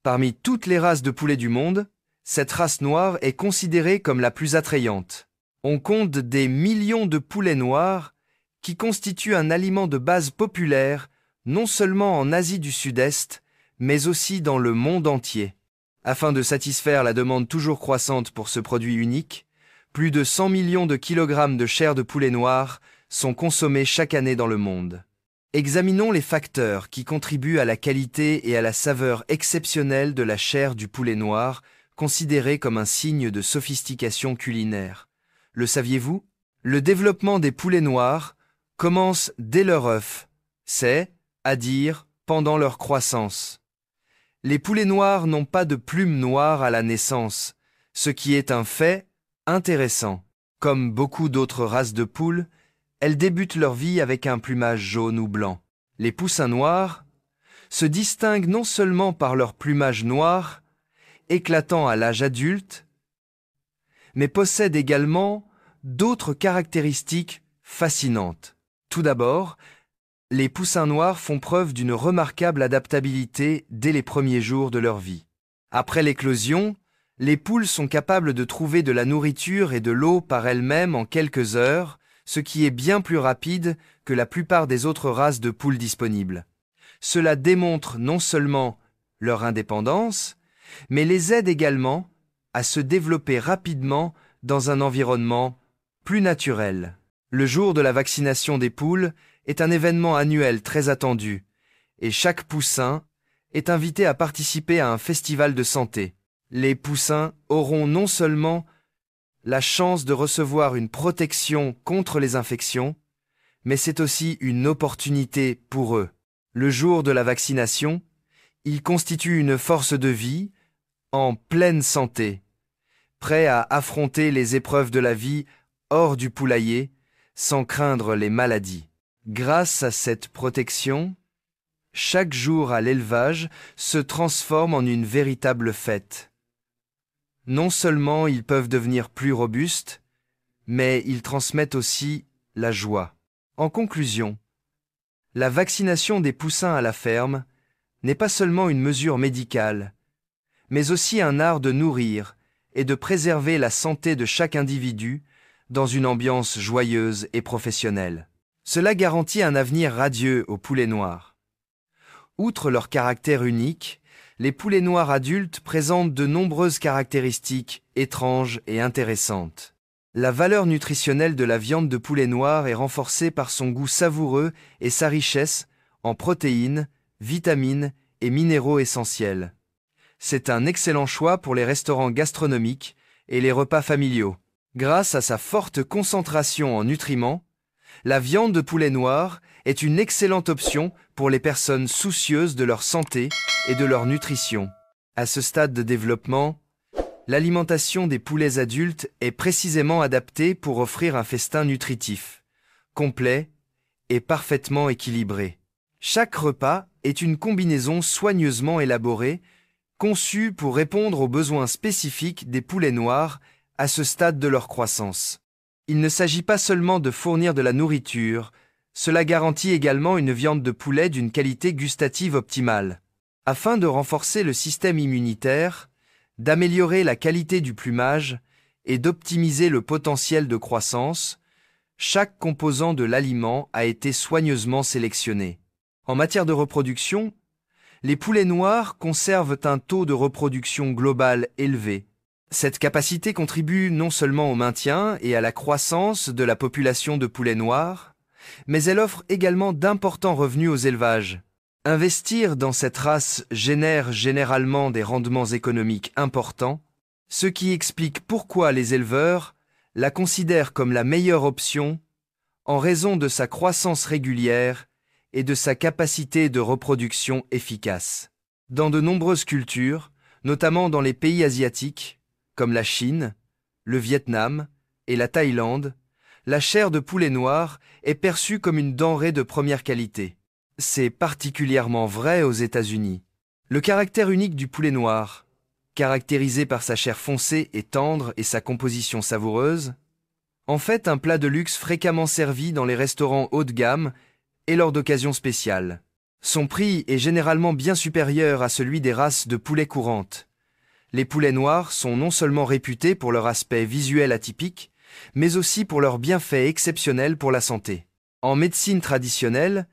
Parmi toutes les races de poulets du monde, cette race noire est considérée comme la plus attrayante. On compte des millions de poulets noirs qui constituent un aliment de base populaire non seulement en Asie du Sud-Est, mais aussi dans le monde entier. Afin de satisfaire la demande toujours croissante pour ce produit unique, plus de 100 millions de kilogrammes de chair de poulet noir sont consommés chaque année dans le monde. Examinons les facteurs qui contribuent à la qualité et à la saveur exceptionnelle de la chair du poulet noir, considérée comme un signe de sophistication culinaire. Le saviez-vous? Le développement des poulets noirs commence dès leur œuf, c'est-à-dire pendant leur croissance. Les poulets noirs n'ont pas de plumes noires à la naissance, ce qui est un fait intéressant. Comme beaucoup d'autres races de poules, elles débutent leur vie avec un plumage jaune ou blanc. Les poussins noirs se distinguent non seulement par leur plumage noir, éclatant à l'âge adulte, mais possèdent également d'autres caractéristiques fascinantes. Tout d'abord, les poussins noirs font preuve d'une remarquable adaptabilité dès les premiers jours de leur vie. Après l'éclosion, les poules sont capables de trouver de la nourriture et de l'eau par elles-mêmes en quelques heures, ce qui est bien plus rapide que la plupart des autres races de poules disponibles. Cela démontre non seulement leur indépendance, mais les aide également à se développer rapidement dans un environnement plus naturel. Le jour de la vaccination des poules est un événement annuel très attendu, et chaque poussin est invité à participer à un festival de santé. Les poussins auront non seulement la chance de recevoir une protection contre les infections, mais c'est aussi une opportunité pour eux. Le jour de la vaccination, ils constituent une force de vie en pleine santé, prêts à affronter les épreuves de la vie hors du poulailler sans craindre les maladies. Grâce à cette protection, chaque jour à l'élevage se transforme en une véritable fête. Non seulement ils peuvent devenir plus robustes, mais ils transmettent aussi la joie. En conclusion, la vaccination des poussins à la ferme n'est pas seulement une mesure médicale, mais aussi un art de nourrir et de préserver la santé de chaque individu dans une ambiance joyeuse et professionnelle. Cela garantit un avenir radieux aux poulets noirs. Outre leur caractère unique, les poulets noirs adultes présentent de nombreuses caractéristiques étranges et intéressantes. La valeur nutritionnelle de la viande de poulet noir est renforcée par son goût savoureux et sa richesse en protéines, vitamines et minéraux essentiels. C'est un excellent choix pour les restaurants gastronomiques et les repas familiaux. Grâce à sa forte concentration en nutriments, la viande de poulet noir est une excellente option pour les personnes soucieuses de leur santé et de leur nutrition. À ce stade de développement, l'alimentation des poulets adultes est précisément adaptée pour offrir un festin nutritif, complet et parfaitement équilibré. Chaque repas est une combinaison soigneusement élaborée, conçue pour répondre aux besoins spécifiques des poulets noirs à ce stade de leur croissance. Il ne s'agit pas seulement de fournir de la nourriture, cela garantit également une viande de poulet d'une qualité gustative optimale. Afin de renforcer le système immunitaire, d'améliorer la qualité du plumage et d'optimiser le potentiel de croissance, chaque composant de l'aliment a été soigneusement sélectionné. En matière de reproduction, les poulets noirs conservent un taux de reproduction global élevé. Cette capacité contribue non seulement au maintien et à la croissance de la population de poulets noirs, mais elle offre également d'importants revenus aux élevages. Investir dans cette race génère généralement des rendements économiques importants, ce qui explique pourquoi les éleveurs la considèrent comme la meilleure option en raison de sa croissance régulière et de sa capacité de reproduction efficace. Dans de nombreuses cultures, notamment dans les pays asiatiques, comme la Chine, le Vietnam et la Thaïlande, la chair de poulet noir est perçue comme une denrée de première qualité. C'est particulièrement vrai aux États-Unis. Le caractère unique du poulet noir, caractérisé par sa chair foncée et tendre et sa composition savoureuse, en fait un plat de luxe fréquemment servi dans les restaurants haut de gamme et lors d'occasions spéciales. Son prix est généralement bien supérieur à celui des races de poulets courantes. Les poulets noirs sont non seulement réputés pour leur aspect visuel atypique, mais aussi pour leurs bienfaits exceptionnels pour la santé. En médecine traditionnelle,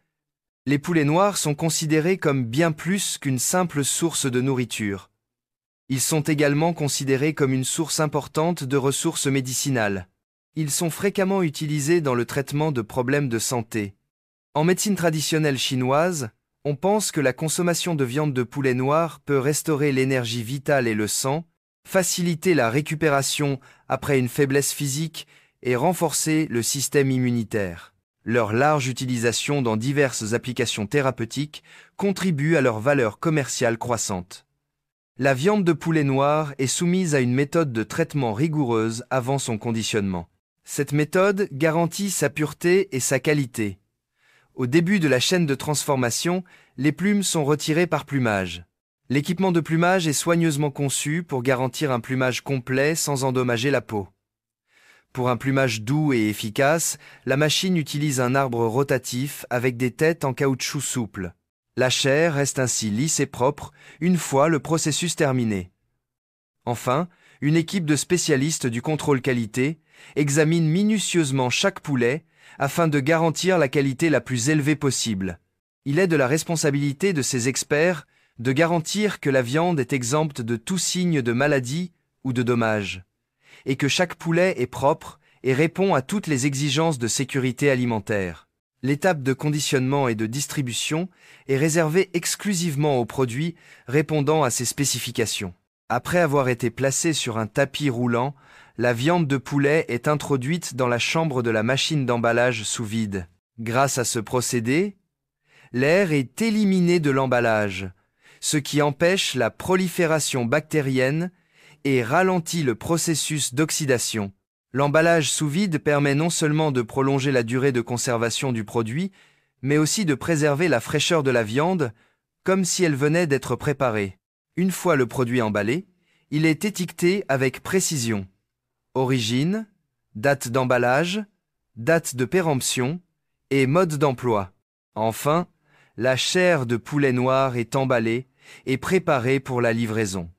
les poulets noirs sont considérés comme bien plus qu'une simple source de nourriture. Ils sont également considérés comme une source importante de ressources médicinales. Ils sont fréquemment utilisés dans le traitement de problèmes de santé. En médecine traditionnelle chinoise, on pense que la consommation de viande de poulet noir peut restaurer l'énergie vitale et le sang, faciliter la récupération après une faiblesse physique et renforcer le système immunitaire. Leur large utilisation dans diverses applications thérapeutiques contribue à leur valeur commerciale croissante. La viande de poulet noir est soumise à une méthode de traitement rigoureuse avant son conditionnement. Cette méthode garantit sa pureté et sa qualité. Au début de la chaîne de transformation, les plumes sont retirées par plumage. L'équipement de plumage est soigneusement conçu pour garantir un plumage complet sans endommager la peau. Pour un plumage doux et efficace, la machine utilise un arbre rotatif avec des têtes en caoutchouc souple. La chair reste ainsi lisse et propre une fois le processus terminé. Enfin, une équipe de spécialistes du contrôle qualité examine minutieusement chaque poulet afin de garantir la qualité la plus élevée possible. Il est de la responsabilité de ces experts de garantir que la viande est exempte de tout signe de maladie ou de dommage, et que chaque poulet est propre et répond à toutes les exigences de sécurité alimentaire. L'étape de conditionnement et de distribution est réservée exclusivement aux produits répondant à ces spécifications. Après avoir été placée sur un tapis roulant, la viande de poulet est introduite dans la chambre de la machine d'emballage sous vide. Grâce à ce procédé, l'air est éliminé de l'emballage, ce qui empêche la prolifération bactérienne et ralentit le processus d'oxydation. L'emballage sous vide permet non seulement de prolonger la durée de conservation du produit, mais aussi de préserver la fraîcheur de la viande, comme si elle venait d'être préparée. Une fois le produit emballé, il est étiqueté avec précision. Origine, date d'emballage, date de péremption et mode d'emploi. Enfin, la chair de poulet noir est emballée et préparée pour la livraison.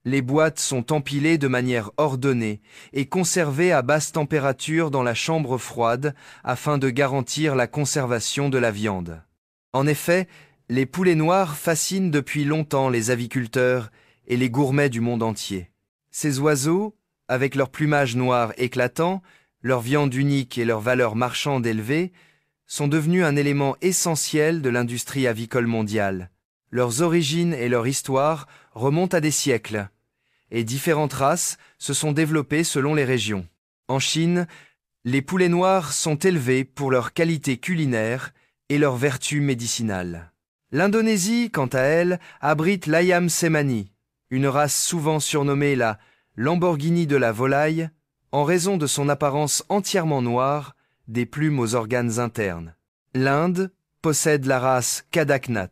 Les boîtes sont empilées de manière ordonnée et conservées à basse température dans la chambre froide afin de garantir la conservation de la viande. En effet, les poulets noirs fascinent depuis longtemps les aviculteurs et les gourmets du monde entier. Ces oiseaux, avec leur plumage noir éclatant, leur viande unique et leur valeur marchande élevée, sont devenus un élément essentiel de l'industrie avicole mondiale. Leurs origines et leur histoire remontent à des siècles, et différentes races se sont développées selon les régions. En Chine, les poulets noirs sont élevés pour leur qualité culinaire et leurs vertus médicinales. L'Indonésie, quant à elle, abrite l'ayam cemani, une race souvent surnommée la Lamborghini de la volaille, en raison de son apparence entièrement noire, des plumes aux organes internes. L'Inde possède la race Kadaknat,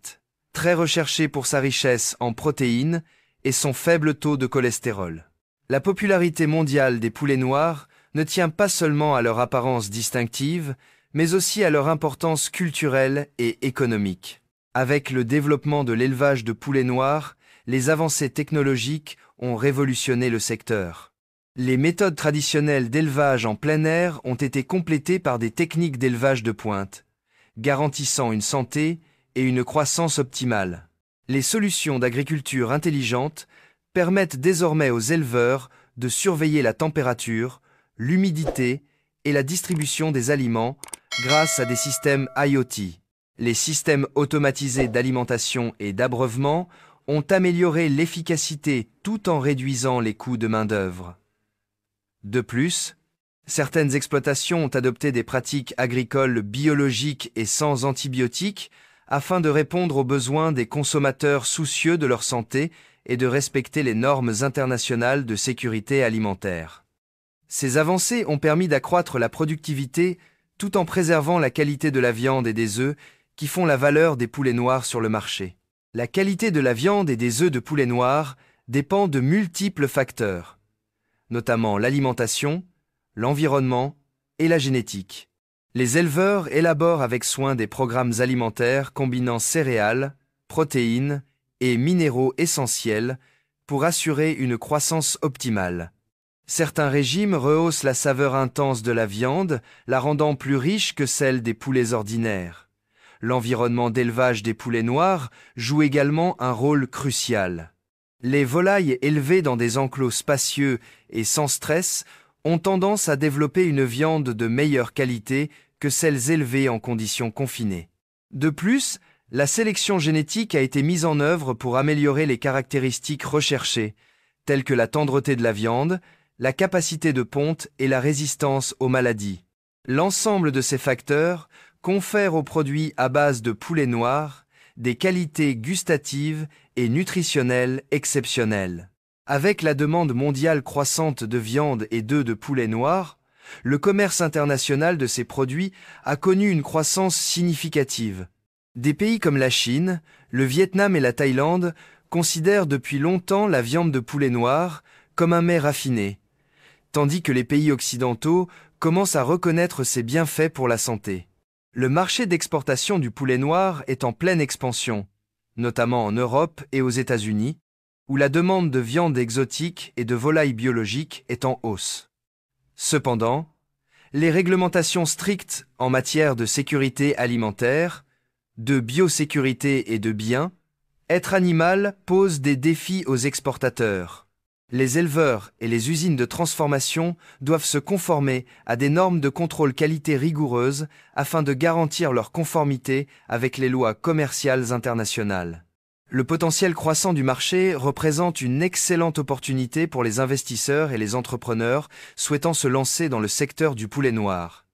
très recherchée pour sa richesse en protéines et son faible taux de cholestérol. La popularité mondiale des poulets noirs ne tient pas seulement à leur apparence distinctive, mais aussi à leur importance culturelle et économique. Avec le développement de l'élevage de poulets noirs, les avancées technologiques ont révolutionné le secteur. Les méthodes traditionnelles d'élevage en plein air ont été complétées par des techniques d'élevage de pointe, garantissant une santé et une croissance optimale. Les solutions d'agriculture intelligente permettent désormais aux éleveurs de surveiller la température, l'humidité et la distribution des aliments grâce à des systèmes IoT. Les systèmes automatisés d'alimentation et d'abreuvement ont amélioré l'efficacité tout en réduisant les coûts de main-d'œuvre. De plus, certaines exploitations ont adopté des pratiques agricoles biologiques et sans antibiotiques afin de répondre aux besoins des consommateurs soucieux de leur santé et de respecter les normes internationales de sécurité alimentaire. Ces avancées ont permis d'accroître la productivité tout en préservant la qualité de la viande et des œufs qui font la valeur des poulets noirs sur le marché. La qualité de la viande et des œufs de poulet noir dépend de multiples facteurs, notamment l'alimentation, l'environnement et la génétique. Les éleveurs élaborent avec soin des programmes alimentaires combinant céréales, protéines et minéraux essentiels pour assurer une croissance optimale. Certains régimes rehaussent la saveur intense de la viande, la rendant plus riche que celle des poulets ordinaires. L'environnement d'élevage des poulets noirs joue également un rôle crucial. Les volailles élevées dans des enclos spacieux et sans stress ont tendance à développer une viande de meilleure qualité que celles élevées en conditions confinées. De plus, la sélection génétique a été mise en œuvre pour améliorer les caractéristiques recherchées, telles que la tendreté de la viande, la capacité de ponte et la résistance aux maladies. L'ensemble de ces facteurs confère aux produits à base de poulet noir des qualités gustatives et nutritionnelles exceptionnelles. Avec la demande mondiale croissante de viande et d'œufs de poulet noir, le commerce international de ces produits a connu une croissance significative. Des pays comme la Chine, le Vietnam et la Thaïlande considèrent depuis longtemps la viande de poulet noir comme un mets raffiné, tandis que les pays occidentaux commencent à reconnaître ses bienfaits pour la santé. Le marché d'exportation du poulet noir est en pleine expansion, notamment en Europe et aux États-Unis, où la demande de viande exotique et de volailles biologiques est en hausse. Cependant, les réglementations strictes en matière de sécurité alimentaire, de biosécurité et de bien-être animal posent des défis aux exportateurs. Les éleveurs et les usines de transformation doivent se conformer à des normes de contrôle qualité rigoureuses afin de garantir leur conformité avec les lois commerciales internationales. Le potentiel croissant du marché représente une excellente opportunité pour les investisseurs et les entrepreneurs souhaitant se lancer dans le secteur du poulet noir.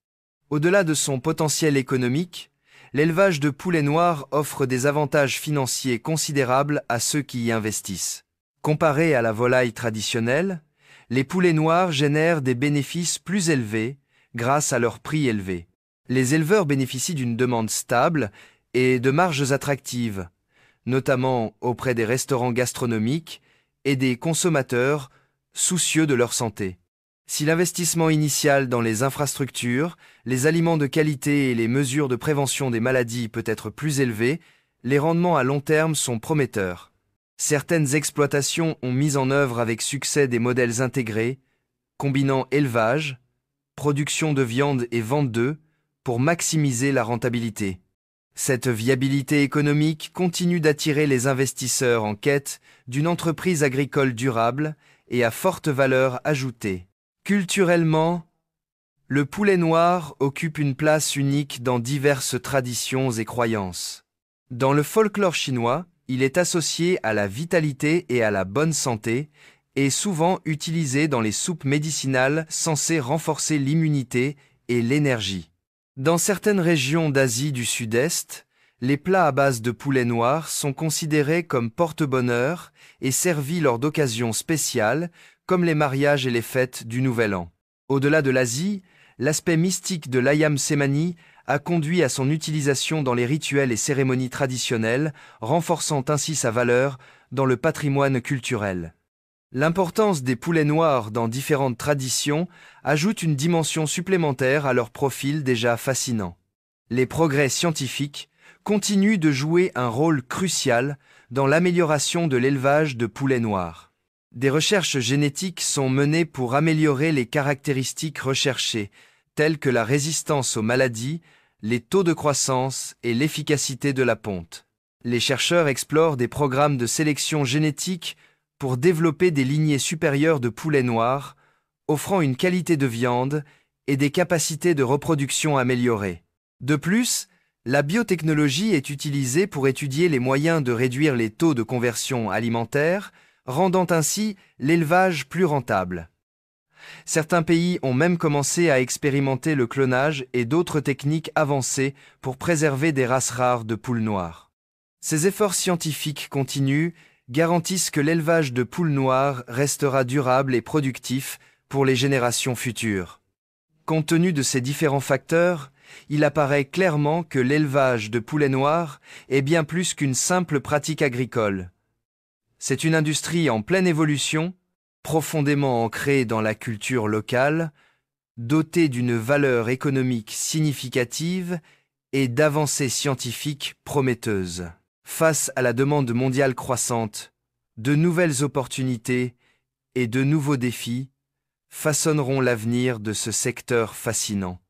Au-delà de son potentiel économique, l'élevage de poulet noir offre des avantages financiers considérables à ceux qui y investissent. Comparé à la volaille traditionnelle, les poulets noirs génèrent des bénéfices plus élevés grâce à leur prix élevé. Les éleveurs bénéficient d'une demande stable et de marges attractives, notamment auprès des restaurants gastronomiques et des consommateurs soucieux de leur santé. Si l'investissement initial dans les infrastructures, les aliments de qualité et les mesures de prévention des maladies peut être plus élevé, les rendements à long terme sont prometteurs. Certaines exploitations ont mis en œuvre avec succès des modèles intégrés, combinant élevage, production de viande et vente d'œufs, pour maximiser la rentabilité. Cette viabilité économique continue d'attirer les investisseurs en quête d'une entreprise agricole durable et à forte valeur ajoutée. Culturellement, le poulet noir occupe une place unique dans diverses traditions et croyances. Dans le folklore chinois, il est associé à la vitalité et à la bonne santé et souvent utilisé dans les soupes médicinales censées renforcer l'immunité et l'énergie. Dans certaines régions d'Asie du Sud-Est, les plats à base de poulet noir sont considérés comme porte-bonheur et servis lors d'occasions spéciales comme les mariages et les fêtes du Nouvel An. Au-delà de l'Asie, l'aspect mystique de l'ayam semani a conduit à son utilisation dans les rituels et cérémonies traditionnelles, renforçant ainsi sa valeur dans le patrimoine culturel. L'importance des poulets noirs dans différentes traditions ajoute une dimension supplémentaire à leur profil déjà fascinant. Les progrès scientifiques continuent de jouer un rôle crucial dans l'amélioration de l'élevage de poulets noirs. Des recherches génétiques sont menées pour améliorer les caractéristiques recherchées, telles que la résistance aux maladies, les taux de croissance et l'efficacité de la ponte. Les chercheurs explorent des programmes de sélection génétique pour développer des lignées supérieures de poulets noirs, offrant une qualité de viande et des capacités de reproduction améliorées. De plus, la biotechnologie est utilisée pour étudier les moyens de réduire les taux de conversion alimentaire, rendant ainsi l'élevage plus rentable. Certains pays ont même commencé à expérimenter le clonage et d'autres techniques avancées pour préserver des races rares de poules noires. Ces efforts scientifiques continus garantissent que l'élevage de poules noires restera durable et productif pour les générations futures. Compte tenu de ces différents facteurs, il apparaît clairement que l'élevage de poulets noirs est bien plus qu'une simple pratique agricole. C'est une industrie en pleine évolution, profondément ancrée dans la culture locale, doté d'une valeur économique significative et d'avancées scientifiques prometteuses. Face à la demande mondiale croissante, de nouvelles opportunités et de nouveaux défis façonneront l'avenir de ce secteur fascinant.